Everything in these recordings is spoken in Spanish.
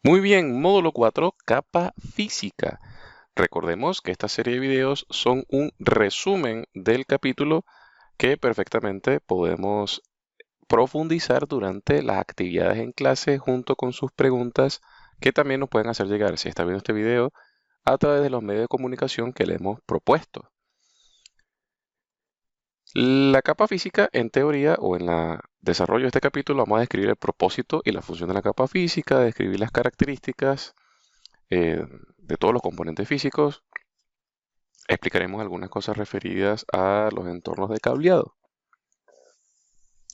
Muy bien, módulo 4, capa física. Recordemos que esta serie de videos son un resumen del capítulo que perfectamente podemos profundizar durante las actividades en clase junto con sus preguntas que también nos pueden hacer llegar, si está viendo este video, a través de los medios de comunicación que le hemos propuesto. La capa física, en teoría o en el desarrollo de este capítulo, vamos a describir el propósito y la función de la capa física, describir las características de todos los componentes físicos. Explicaremos algunas cosas referidas a los entornos de cableado,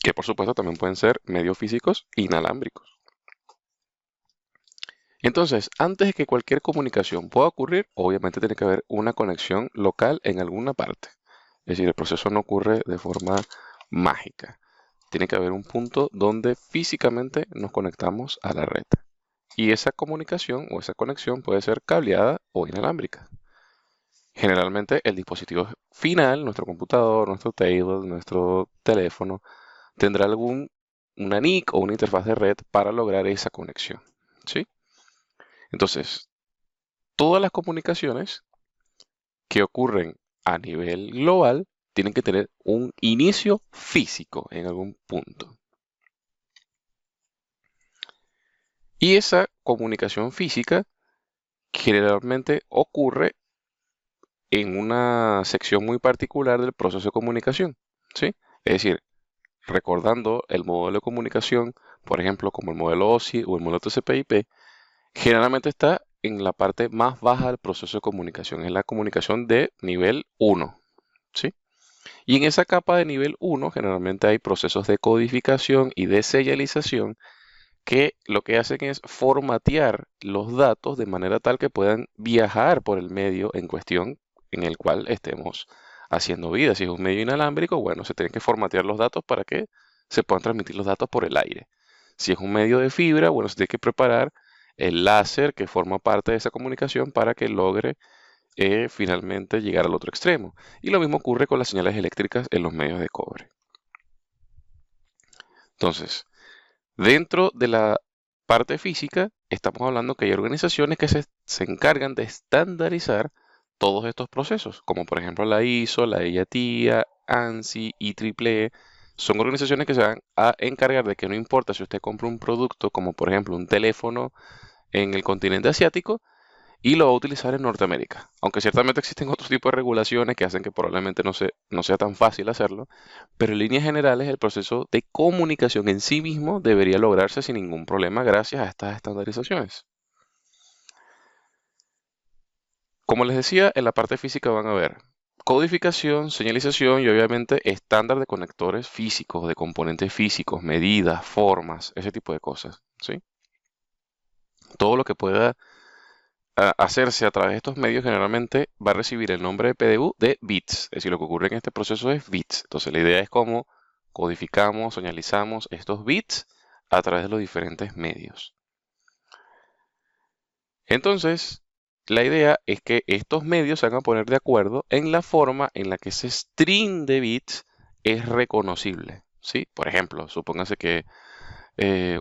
que por supuesto también pueden ser medios físicos inalámbricos. Entonces, antes de que cualquier comunicación pueda ocurrir, obviamente tiene que haber una conexión local en alguna parte. Es decir, el proceso no ocurre de forma mágica. Tiene que haber un punto donde físicamente nos conectamos a la red. Y esa comunicación o esa conexión puede ser cableada o inalámbrica. Generalmente el dispositivo final, nuestro computador, nuestro table, nuestro teléfono, tendrá una NIC o una interfaz de red para lograr esa conexión. ¿Sí? Entonces, todas las comunicaciones que ocurren a nivel global tienen que tener un inicio físico en algún punto. Y esa comunicación física generalmente ocurre en una sección muy particular del proceso de comunicación. ¿Sí? Es decir, recordando el modelo de comunicación, por ejemplo, como el modelo OSI o el modelo TCP/IP, generalmente está en la parte más baja del proceso de comunicación, es la comunicación de nivel 1, ¿sí? Y en esa capa de nivel 1 generalmente hay procesos de codificación y de serialización que lo que hacen es formatear los datos de manera tal que puedan viajar por el medio en cuestión en el cual estemos haciendo vida. Si es un medio inalámbrico, bueno, se tienen que formatear los datos para que se puedan transmitir los datos por el aire. Si es un medio de fibra, bueno, se tiene que preparar el láser que forma parte de esa comunicación para que logre finalmente llegar al otro extremo. Y lo mismo ocurre con las señales eléctricas en los medios de cobre. Entonces, dentro de la parte física, estamos hablando que hay organizaciones que se encargan de estandarizar todos estos procesos, como por ejemplo la ISO, la IATIA, ANSI, IEEE. Son organizaciones que se van a encargar de que no importa si usted compra un producto, como por ejemplo un teléfono en el continente asiático, y lo va a utilizar en Norteamérica. Aunque ciertamente existen otros tipos de regulaciones que hacen que probablemente no sea tan fácil hacerlo, pero en líneas generales el proceso de comunicación en sí mismo debería lograrse sin ningún problema gracias a estas estandarizaciones. Como les decía, en la parte física van a ver codificación, señalización y obviamente estándar de conectores físicos, de componentes físicos, medidas, formas, ese tipo de cosas, ¿sí? Todo lo que pueda hacerse a través de estos medios generalmente va a recibir el nombre de PDU de bits. Es decir, lo que ocurre en este proceso es bits. Entonces la idea es cómo codificamos, señalizamos estos bits a través de los diferentes medios. Entonces, la idea es que estos medios se van a poner de acuerdo en la forma en la que ese string de bits es reconocible. ¿Sí? Por ejemplo, supóngase que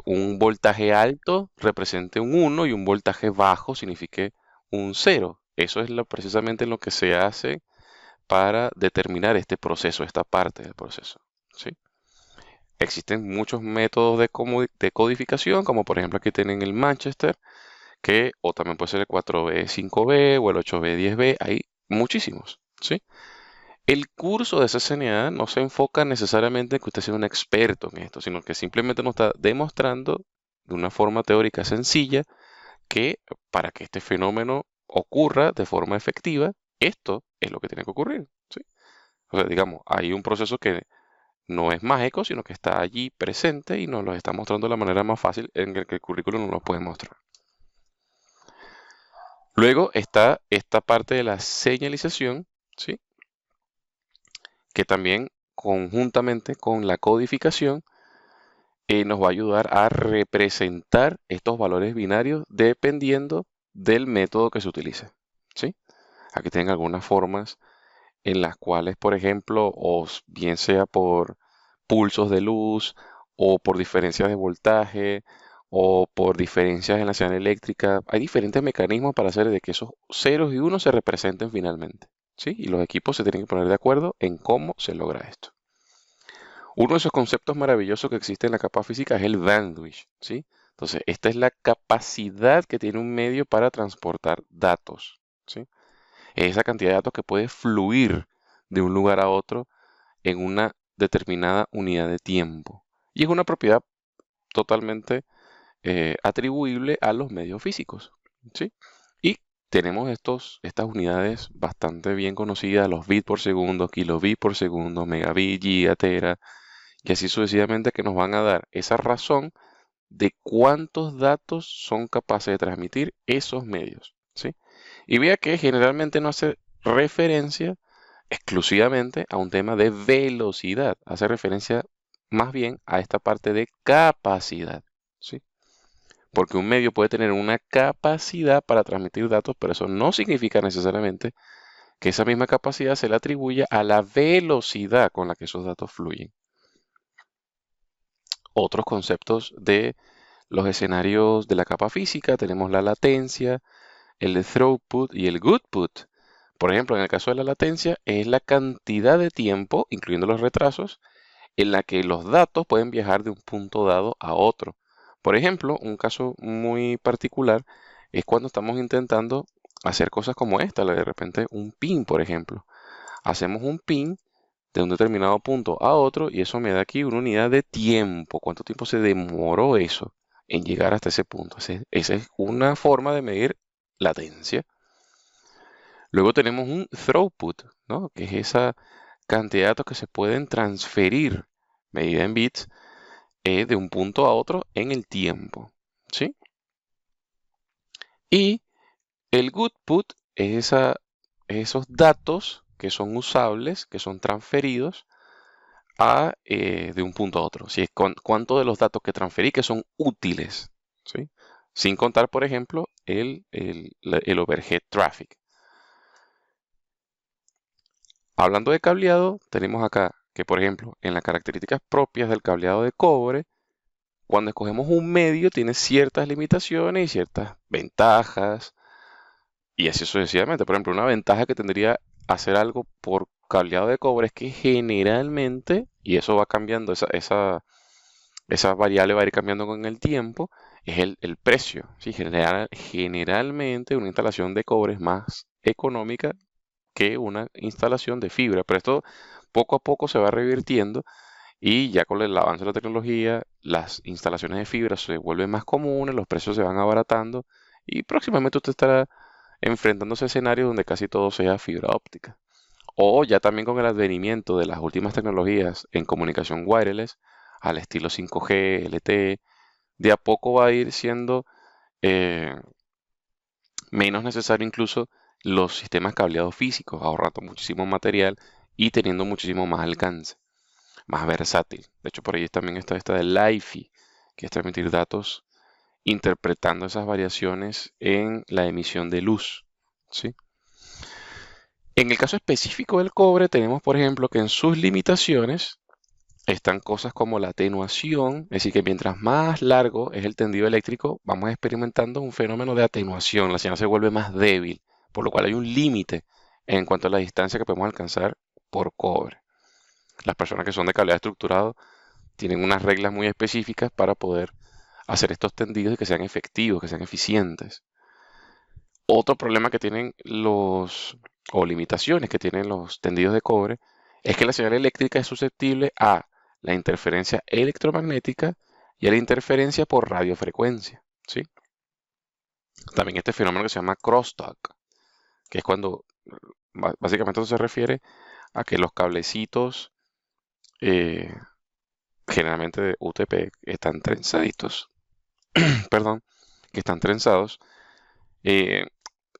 un voltaje alto represente un 1 y un voltaje bajo signifique un 0. Eso es precisamente lo que se hace para determinar este proceso, esta parte del proceso. ¿Sí? Existen muchos métodos de codificación, como por ejemplo aquí tienen el Manchester, que o también puede ser el 4B 5B o el 8B 10B, hay muchísimos. ¿Sí? El curso de CCNA no se enfoca necesariamente en que usted sea un experto en esto, sino que simplemente nos está demostrando de una forma teórica sencilla que para que este fenómeno ocurra de forma efectiva, esto es lo que tiene que ocurrir. ¿Sí? O sea, digamos, hay un proceso que no es mágico, sino que está allí presente y nos lo está mostrando de la manera más fácil en el que el currículum nos lo puede mostrar. Luego está esta parte de la señalización, ¿sí? Que también conjuntamente con la codificación nos va a ayudar a representar estos valores binarios dependiendo del método que se utilice. ¿Sí? Aquí tienen algunas formas en las cuales, por ejemplo, o bien sea por pulsos de luz o por diferencias de voltaje o por diferencias en la señal eléctrica. Hay diferentes mecanismos para hacer de que esos ceros y unos se representen finalmente, ¿sí? Y los equipos se tienen que poner de acuerdo en cómo se logra esto. Uno de esos conceptos maravillosos que existe en la capa física es el bandwidth, ¿sí? Entonces, esta es la capacidad que tiene un medio para transportar datos, ¿sí? Es esa cantidad de datos que puede fluir de un lugar a otro en una determinada unidad de tiempo. Y es una propiedad totalmente atribuible a los medios físicos, ¿sí? Y tenemos estas unidades bastante bien conocidas, los bits por segundo, kilobits por segundo, megabit, giga, tera, y así sucesivamente, que nos van a dar esa razón de cuántos datos son capaces de transmitir esos medios, ¿sí? Y vea que generalmente no hace referencia exclusivamente a un tema de velocidad, hace referencia más bien a esta parte de capacidad, ¿sí? Porque un medio puede tener una capacidad para transmitir datos, pero eso no significa necesariamente que esa misma capacidad se le atribuya a la velocidad con la que esos datos fluyen. Otros conceptos de los escenarios de la capa física, tenemos la latencia, el throughput y el goodput. Por ejemplo, en el caso de la latencia, es la cantidad de tiempo, incluyendo los retrasos, en la que los datos pueden viajar de un punto dado a otro. Por ejemplo, un caso muy particular es cuando estamos intentando hacer cosas como esta, de repente un pin, por ejemplo. Hacemos un pin de un determinado punto a otro y eso me da aquí una unidad de tiempo. ¿Cuánto tiempo se demoró eso en llegar hasta ese punto? Esa es una forma de medir latencia. Luego tenemos un throughput, ¿no? Que es esa cantidad de datos que se pueden transferir, medida en bits, de un punto a otro en el tiempo, ¿sí? Y el goodput es esos datos que son usables, que son transferidos de un punto a otro. Si es cuánto de los datos que transferí que son útiles, ¿sí? Sin contar, por ejemplo, el overhead traffic. Hablando de cableado, tenemos acá que, por ejemplo, en las características propias del cableado de cobre, cuando escogemos un medio tiene ciertas limitaciones y ciertas ventajas, y así sucesivamente. Por ejemplo, una ventaja que tendría hacer algo por cableado de cobre es que generalmente, y eso va cambiando, esa variable va a ir cambiando con el tiempo, es el precio. ¿Sí? Generalmente una instalación de cobre es más económica que una instalación de fibra, pero esto poco a poco se va revirtiendo y ya con el avance de la tecnología, las instalaciones de fibra se vuelven más comunes, los precios se van abaratando y próximamente usted estará enfrentándose a escenarios donde casi todo sea fibra óptica. O ya también con el advenimiento de las últimas tecnologías en comunicación wireless, al estilo 5G, LTE, de a poco va a ir siendo eh, menos necesario incluso los sistemas cableados físicos, ahorrando muchísimo material y teniendo muchísimo más alcance, más versátil. De hecho, por ahí también está esta de LiFi, que es transmitir datos interpretando esas variaciones en la emisión de luz, ¿sí? En el caso específico del cobre, tenemos, por ejemplo, que en sus limitaciones están cosas como la atenuación, es decir, que mientras más largo es el tendido eléctrico, vamos experimentando un fenómeno de atenuación, la señal se vuelve más débil, por lo cual hay un límite en cuanto a la distancia que podemos alcanzar por cobre. Las personas que son de cableado estructurado tienen unas reglas muy específicas para poder hacer estos tendidos y que sean efectivos, que sean eficientes. Otro problema que tienen o limitaciones que tienen los tendidos de cobre, es que la señal eléctrica es susceptible a la interferencia electromagnética y a la interferencia por radiofrecuencia, ¿sí? También este fenómeno que se llama crosstalk, que es cuando, básicamente eso se refiere a que los cablecitos, eh, generalmente de UTP, están trenzaditos, perdón, que están trenzados, eh,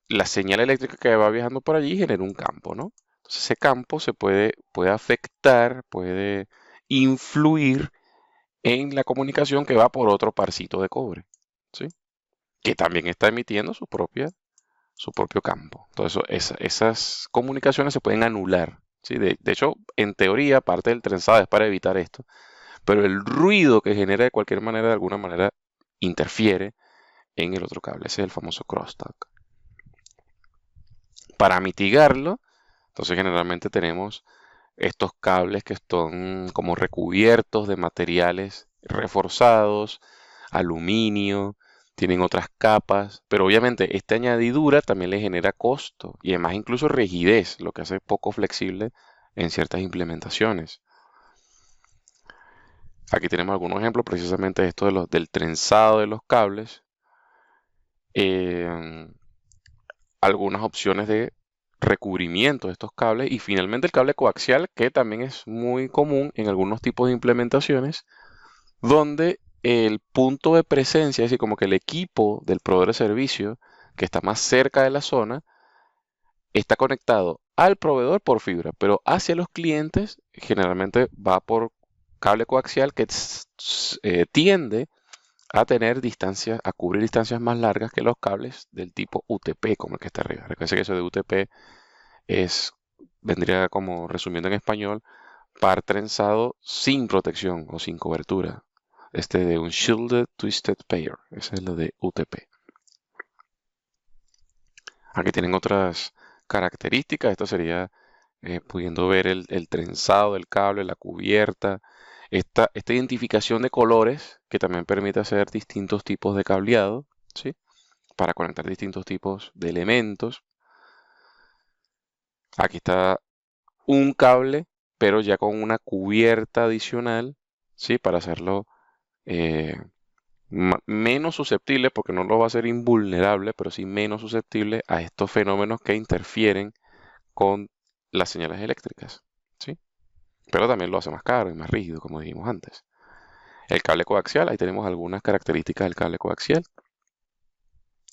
la señal eléctrica que va viajando por allí genera un campo, ¿no? Entonces ese campo puede afectar, puede influir en la comunicación que va por otro parcito de cobre, ¿sí? Que también está emitiendo su propio campo. Entonces esas comunicaciones se pueden anular, ¿sí? De hecho, en teoría, parte del trenzado es para evitar esto, pero el ruido que genera de cualquier manera, de alguna manera, interfiere en el otro cable. Ese es el famoso crosstalk. Para mitigarlo, entonces generalmente tenemos estos cables que están como recubiertos de materiales reforzados, aluminio, tienen otras capas, pero obviamente esta añadidura también le genera costo y además incluso rigidez, lo que hace poco flexible en ciertas implementaciones. Aquí tenemos algunos ejemplos precisamente de esto del trenzado de los cables. eh, Algunas opciones de recubrimiento de estos cables y finalmente el cable coaxial, que también es muy común en algunos tipos de implementaciones, donde el punto de presencia, es decir, como que el equipo del proveedor de servicio que está más cerca de la zona, está conectado al proveedor por fibra, pero hacia los clientes generalmente va por cable coaxial que tiende a tener distancias, a cubrir distancias más largas que los cables del tipo UTP, como el que está arriba. Recuerden que eso de UTP es, vendría como resumiendo en español, par trenzado sin protección o sin cobertura. Este de un Shielded Twisted Pair, ese es lo de UTP. Aquí tienen otras características, esto sería pudiendo ver el trenzado del cable, la cubierta, esta identificación de colores que también permite hacer distintos tipos de cableado, ¿sí? Para conectar distintos tipos de elementos. Aquí está un cable, pero ya con una cubierta adicional, ¿sí? Para hacerlo eh, menos susceptible, porque no lo va a hacer invulnerable, pero sí menos susceptible a estos fenómenos que interfieren con las señales eléctricas, ¿sí? Pero también lo hace más caro y más rígido, como dijimos antes. El cable coaxial, ahí tenemos algunas características del cable coaxial.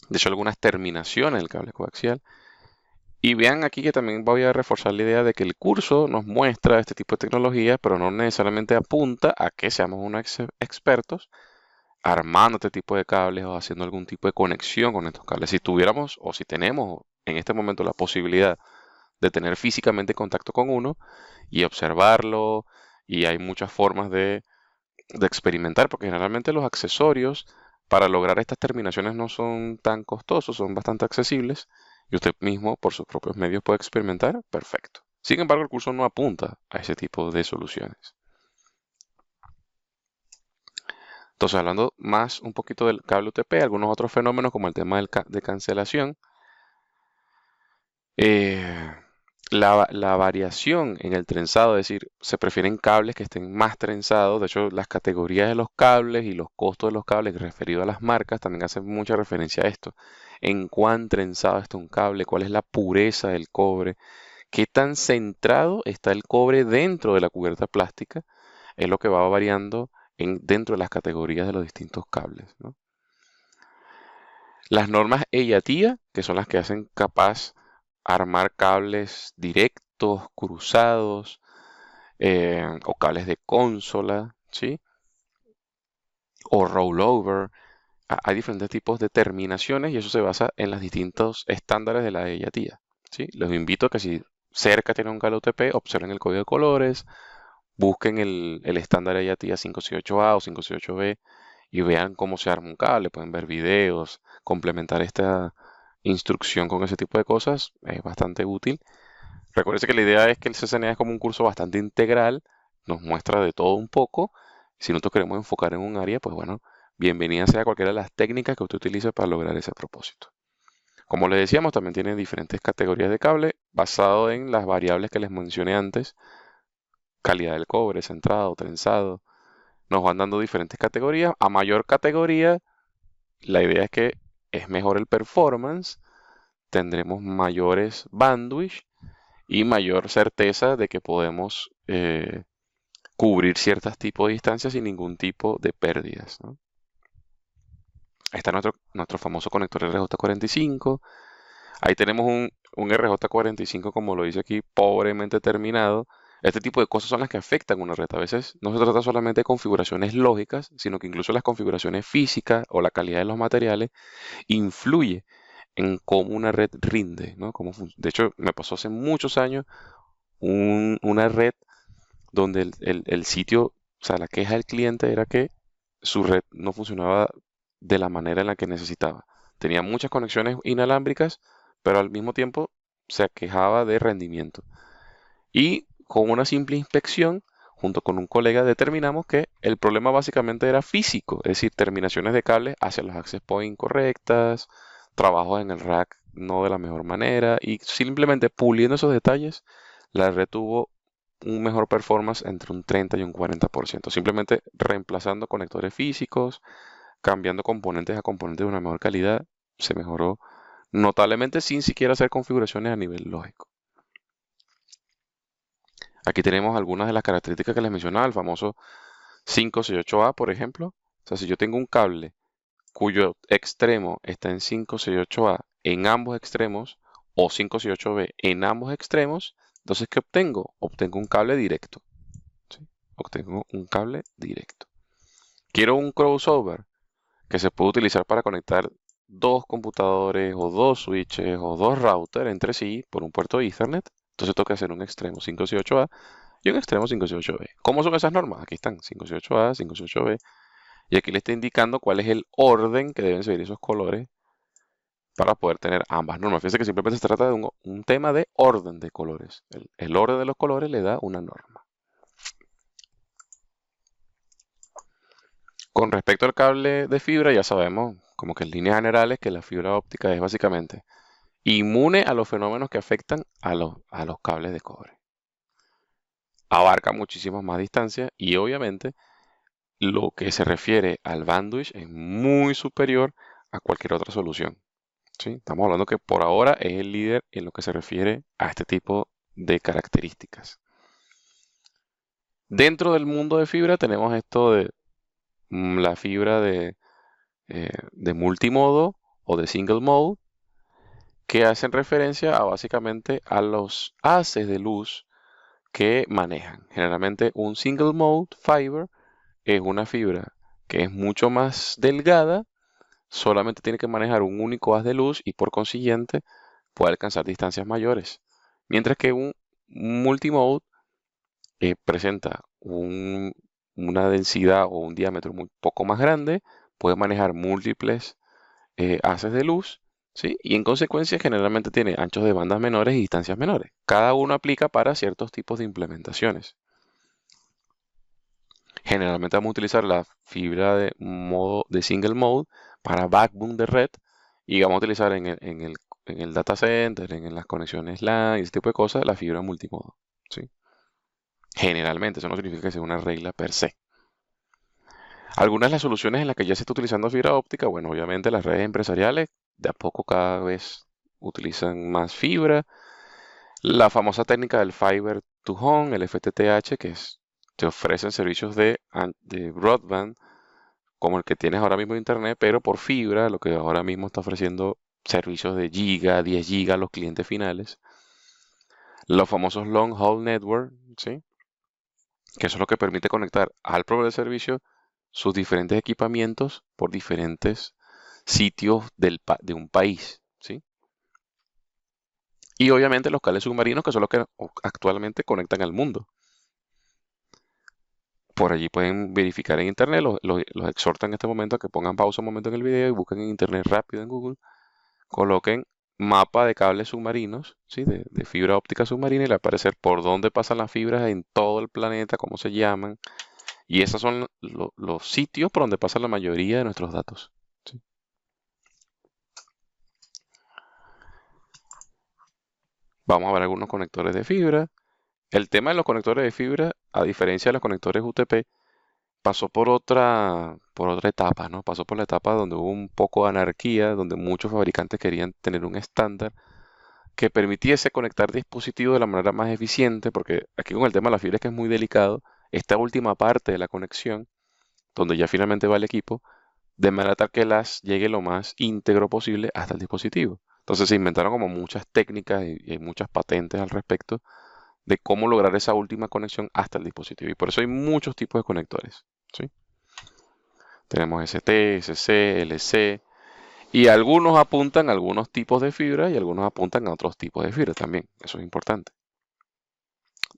De hecho, algunas terminaciones del cable coaxial. Y vean aquí que también voy a reforzar la idea de que el curso nos muestra este tipo de tecnología, pero no necesariamente apunta a que seamos unos expertos armando este tipo de cables o haciendo algún tipo de conexión con estos cables. Si tuviéramos o si tenemos en este momento la posibilidad de tener físicamente contacto con uno y observarlo, y hay muchas formas de experimentar, porque generalmente los accesorios para lograr estas terminaciones no son tan costosos, son bastante accesibles y usted mismo por sus propios medios puede experimentar, perfecto. Sin embargo, el curso no apunta a ese tipo de soluciones. Entonces, hablando más un poquito del cable UTP, algunos otros fenómenos como el tema de cancelación, eh, la variación en el trenzado, es decir, se prefieren cables que estén más trenzados. De hecho, las categorías de los cables y los costos de los cables referidos a las marcas también hacen mucha referencia a esto. En cuán trenzado está un cable, cuál es la pureza del cobre, qué tan centrado está el cobre dentro de la cubierta plástica, es lo que va variando dentro de las categorías de los distintos cables, ¿no? Las normas EIA-TIA, que son las que hacen capaz armar cables directos, cruzados, o cables de consola, ¿sí? O rollover. Hay diferentes tipos de terminaciones y eso se basa en los distintos estándares de la EIA-TIA, ¿sí? Los invito a que si cerca tienen un cable UTP, observen el código de colores, busquen el estándar EIA-TIA 568A o 568B y vean cómo se arma un cable. Pueden ver videos, complementar esta instrucción con ese tipo de cosas, es bastante útil. Recuerde que la idea es que el CCNA es como un curso bastante integral, nos muestra de todo un poco. Si nosotros queremos enfocar en un área, pues bueno, bienvenida sea cualquiera de las técnicas que usted utilice para lograr ese propósito. Como les decíamos, también tiene diferentes categorías de cable basado en las variables que les mencioné antes. Calidad del cobre, centrado, trenzado. Nos van dando diferentes categorías. A mayor categoría, la idea es que es mejor el performance, tendremos mayores bandwidth y mayor certeza de que podemos cubrir ciertos tipos de distancias sin ningún tipo de pérdidas, ¿no? Ahí está nuestro famoso conector RJ45. Ahí tenemos un RJ45, como lo dice aquí, pobremente terminado. Este tipo de cosas son las que afectan una red. A veces no se trata solamente de configuraciones lógicas, sino que incluso las configuraciones físicas o la calidad de los materiales influye en cómo una red rinde, ¿no? De hecho, me pasó hace muchos años una red donde el sitio, o sea, la queja del cliente era que su red no funcionaba de la manera en la que necesitaba. Tenía muchas conexiones inalámbricas, pero al mismo tiempo se aquejaba de rendimiento. Y con una simple inspección, junto con un colega, determinamos que el problema básicamente era físico, es decir, terminaciones de cables hacia los access points incorrectas, trabajos en el rack no de la mejor manera, y simplemente puliendo esos detalles, la red tuvo un mejor performance entre un 30 y un 40%, simplemente reemplazando conectores físicos, cambiando componentes a componentes de una mejor calidad, se mejoró notablemente sin siquiera hacer configuraciones a nivel lógico. Aquí tenemos algunas de las características que les mencionaba, el famoso 568A, por ejemplo. O sea, si yo tengo un cable cuyo extremo está en 568A en ambos extremos o 568B en ambos extremos, entonces ¿qué obtengo? Obtengo un cable directo. ¿Sí? Obtengo un cable directo. Quiero un crossover que se puede utilizar para conectar dos computadores o dos switches o dos routers entre sí por un puerto Ethernet. Entonces tengo que hacer un extremo 568A y un extremo 568B. ¿Cómo son esas normas? Aquí están, 568A, 568B. Y aquí le está indicando cuál es el orden que deben seguir esos colores para poder tener ambas normas. Fíjense que simplemente se trata de un tema de orden de colores. El orden de los colores le da una norma. Con respecto al cable de fibra, ya sabemos, como que en líneas generales, que la fibra óptica es básicamente inmune a los fenómenos que afectan a los cables de cobre. Abarca muchísimas más distancias y obviamente lo que se refiere al bandwidth es muy superior a cualquier otra solución. ¿Sí? Estamos hablando que por ahora es el líder en lo que se refiere a este tipo de características. Dentro del mundo de fibra tenemos esto de la fibra de multimodo o de single mode, que hacen referencia a básicamente a los haces de luz que manejan. Generalmente un single mode fiber es una fibra que es mucho más delgada, solamente tiene que manejar un único haz de luz y por consiguiente puede alcanzar distancias mayores. Mientras que un multimode presenta una densidad o un diámetro muy poco más grande, puede manejar múltiples haces de luz, ¿sí? Y en consecuencia generalmente tiene anchos de bandas menores y distancias menores. Cada uno aplica para ciertos tipos de implementaciones. Generalmente vamos a utilizar la fibra de single mode para backbone de red y vamos a utilizar en el data center, en las conexiones LAN y ese tipo de cosas, la fibra multimodo, ¿sí? Generalmente, eso no significa que sea una regla per se. Algunas de las soluciones en las que ya se está utilizando fibra óptica, bueno, obviamente las redes empresariales de a poco cada vez utilizan más fibra. La famosa técnica del Fiber to Home, el FTTH, te ofrecen servicios de broadband como el que tienes ahora mismo de internet, pero por fibra, lo que ahora mismo está ofreciendo servicios de giga, 10 gigas a los clientes finales. Los famosos Long Haul Network, ¿sí? Que eso es lo que permite conectar al proveedor de servicio sus diferentes equipamientos por diferentes sitios de un país, ¿sí? Y obviamente los cables submarinos, que son los que actualmente conectan al mundo. Por allí pueden verificar en internet, los exhorto en este momento a que pongan pausa un momento en el video y busquen en internet rápido en Google, coloquen mapa de cables submarinos, ¿sí? de fibra óptica submarina y le va a aparecer por dónde pasan las fibras en todo el planeta, cómo se llaman, y esos son los sitios por donde pasa la mayoría de nuestros datos. ¿Sí? Vamos a ver algunos conectores de fibra. El tema de los conectores de fibra, a diferencia de los conectores UTP, pasó por otra etapa, ¿no? Pasó por la etapa donde hubo un poco de anarquía, donde muchos fabricantes querían tener un estándar que permitiese conectar dispositivos de la manera más eficiente, porque aquí con el tema de la fibra es que es muy delicado, esta última parte de la conexión, donde ya finalmente va el equipo, de manera tal que las llegue lo más íntegro posible hasta el dispositivo. Entonces se inventaron como muchas técnicas y hay muchas patentes al respecto de cómo lograr esa última conexión hasta el dispositivo. Y por eso hay muchos tipos de conectores, ¿sí? Tenemos ST, SC, LC, y algunos apuntan a algunos tipos de fibra y algunos apuntan a otros tipos de fibra también. Eso es importante.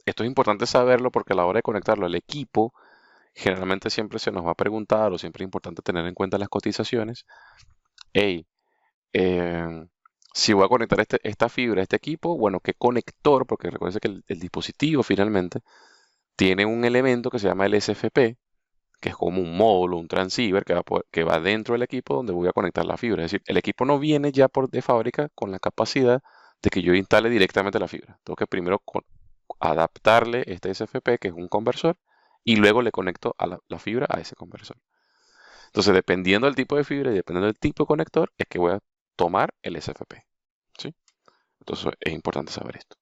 Esto es importante saberlo porque a la hora de conectarlo al equipo generalmente siempre se nos va a preguntar o siempre es importante tener en cuenta las cotizaciones. Hey, eh, si voy a conectar esta fibra a este equipo, bueno, ¿qué conector? Porque recuerden que el dispositivo finalmente tiene un elemento que se llama el SFP, que es como un módulo, un transceiver que va dentro del equipo donde voy a conectar la fibra. Es decir, el equipo no viene ya de fábrica con la capacidad de que yo instale directamente la fibra. Tengo que primero adaptarle este SFP, que es un conversor, y luego le conecto a la fibra a ese conversor. Entonces, dependiendo del tipo de fibra y dependiendo del tipo de conector, es que voy a tomar el SFP. ¿Sí? Entonces, es importante saber esto.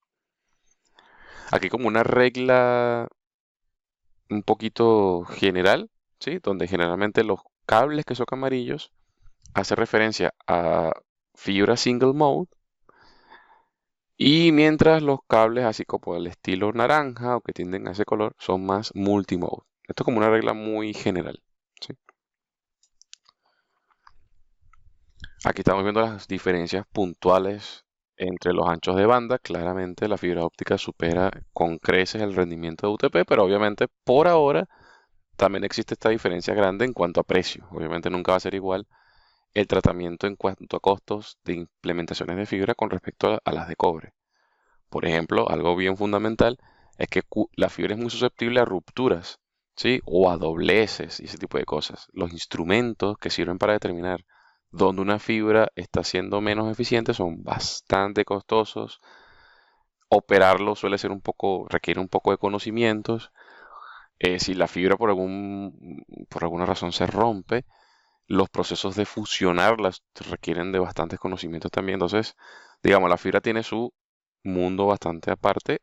Aquí como una regla un poquito general, ¿sí? Donde generalmente los cables que son amarillos hace referencia a fibra single mode y mientras los cables así como el estilo naranja o que tienden a ese color son más multimode. Esto es como una regla muy general, ¿sí? Aquí estamos viendo las diferencias puntuales entre los anchos de banda. Claramente la fibra óptica supera con creces el rendimiento de UTP, pero obviamente por ahora también existe esta diferencia grande en cuanto a precio. Obviamente nunca va a ser igual el tratamiento en cuanto a costos de implementaciones de fibra con respecto a las de cobre. Por ejemplo, algo bien fundamental es que la fibra es muy susceptible a rupturas, ¿sí? O a dobleces y ese tipo de cosas. Los instrumentos que sirven para determinar dónde una fibra está siendo menos eficiente son bastante costosos. Operarlo requiere un poco de conocimientos. Si la fibra por alguna razón se rompe, los procesos de fusionarlas requieren de bastantes conocimientos también. Entonces, digamos, la fibra tiene su mundo bastante aparte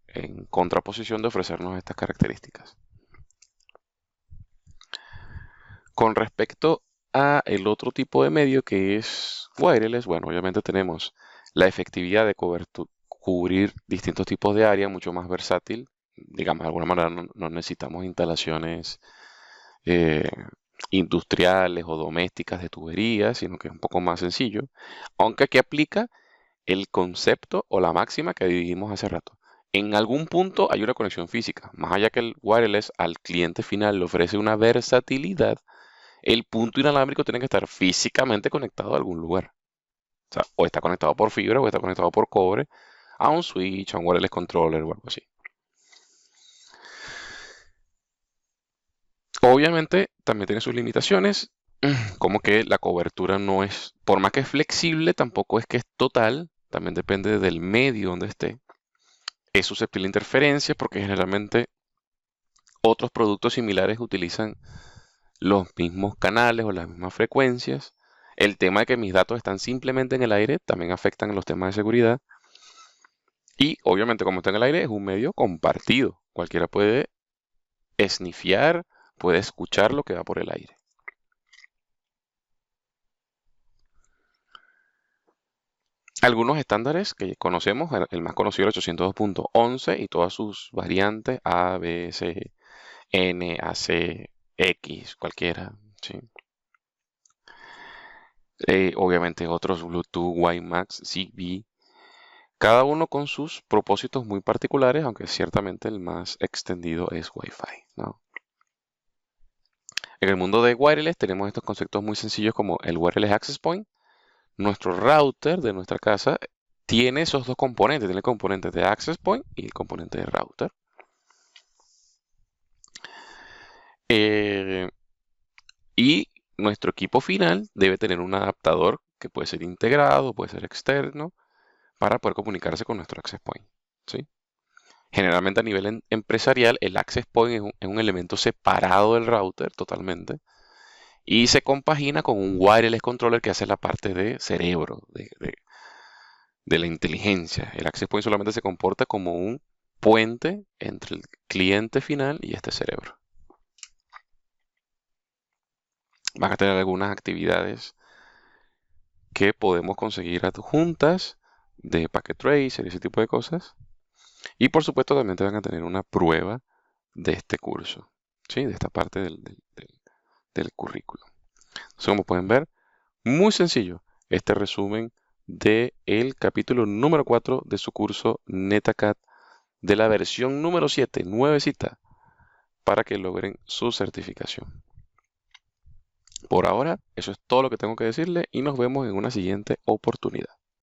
en contraposición de ofrecernos estas características. Con respecto a el otro tipo de medio que es wireless, bueno, obviamente tenemos la efectividad de cubrir distintos tipos de área, mucho más versátil. Digamos, de alguna manera no necesitamos instalaciones eh, industriales o domésticas de tuberías, sino que es un poco más sencillo. Aunque aquí aplica el concepto o la máxima que dijimos hace rato. En algún punto hay una conexión física. Más allá que el wireless al cliente final le ofrece una versatilidad, el punto inalámbrico tiene que estar físicamente conectado a algún lugar. O sea, o está conectado por fibra o está conectado por cobre a un switch, a un wireless controller o algo así. Obviamente también tiene sus limitaciones, como que la cobertura no es, por más que es flexible, tampoco es que es total, también depende del medio donde esté. Es susceptible a interferencias porque generalmente otros productos similares utilizan los mismos canales o las mismas frecuencias. El tema de que mis datos están simplemente en el aire también afectan los temas de seguridad. Y obviamente como está en el aire es un medio compartido. Cualquiera puede esnifiar, puede escuchar lo que va por el aire. Algunos estándares que conocemos, el más conocido es el 802.11 y todas sus variantes A, B, C, N, AC, X, cualquiera, ¿sí? Obviamente otros Bluetooth, WiMAX, Zigbee, cada uno con sus propósitos muy particulares, aunque ciertamente el más extendido es Wi-Fi, ¿no? En el mundo de wireless tenemos estos conceptos muy sencillos como el Wireless Access Point. Nuestro router de nuestra casa tiene esos dos componentes, tiene el componente de Access Point y el componente de router. Eh, y nuestro equipo final debe tener un adaptador que puede ser integrado, puede ser externo, para poder comunicarse con nuestro Access Point, ¿sí? Generalmente a nivel empresarial, el Access Point es un elemento separado del router totalmente y se compagina con un wireless controller que hace la parte de cerebro, de la inteligencia. El Access Point solamente se comporta como un puente entre el cliente final y este cerebro. Van a tener algunas actividades que podemos conseguir adjuntas de Packet Tracer y ese tipo de cosas. Y por supuesto también te van a tener una prueba de este curso, ¿sí? De esta parte del currículo. Entonces, como pueden ver, muy sencillo este resumen del capítulo número 4 de su curso NetACAD de la versión número 7, nuevecita, para que logren su certificación. Por ahora, eso es todo lo que tengo que decirle y nos vemos en una siguiente oportunidad.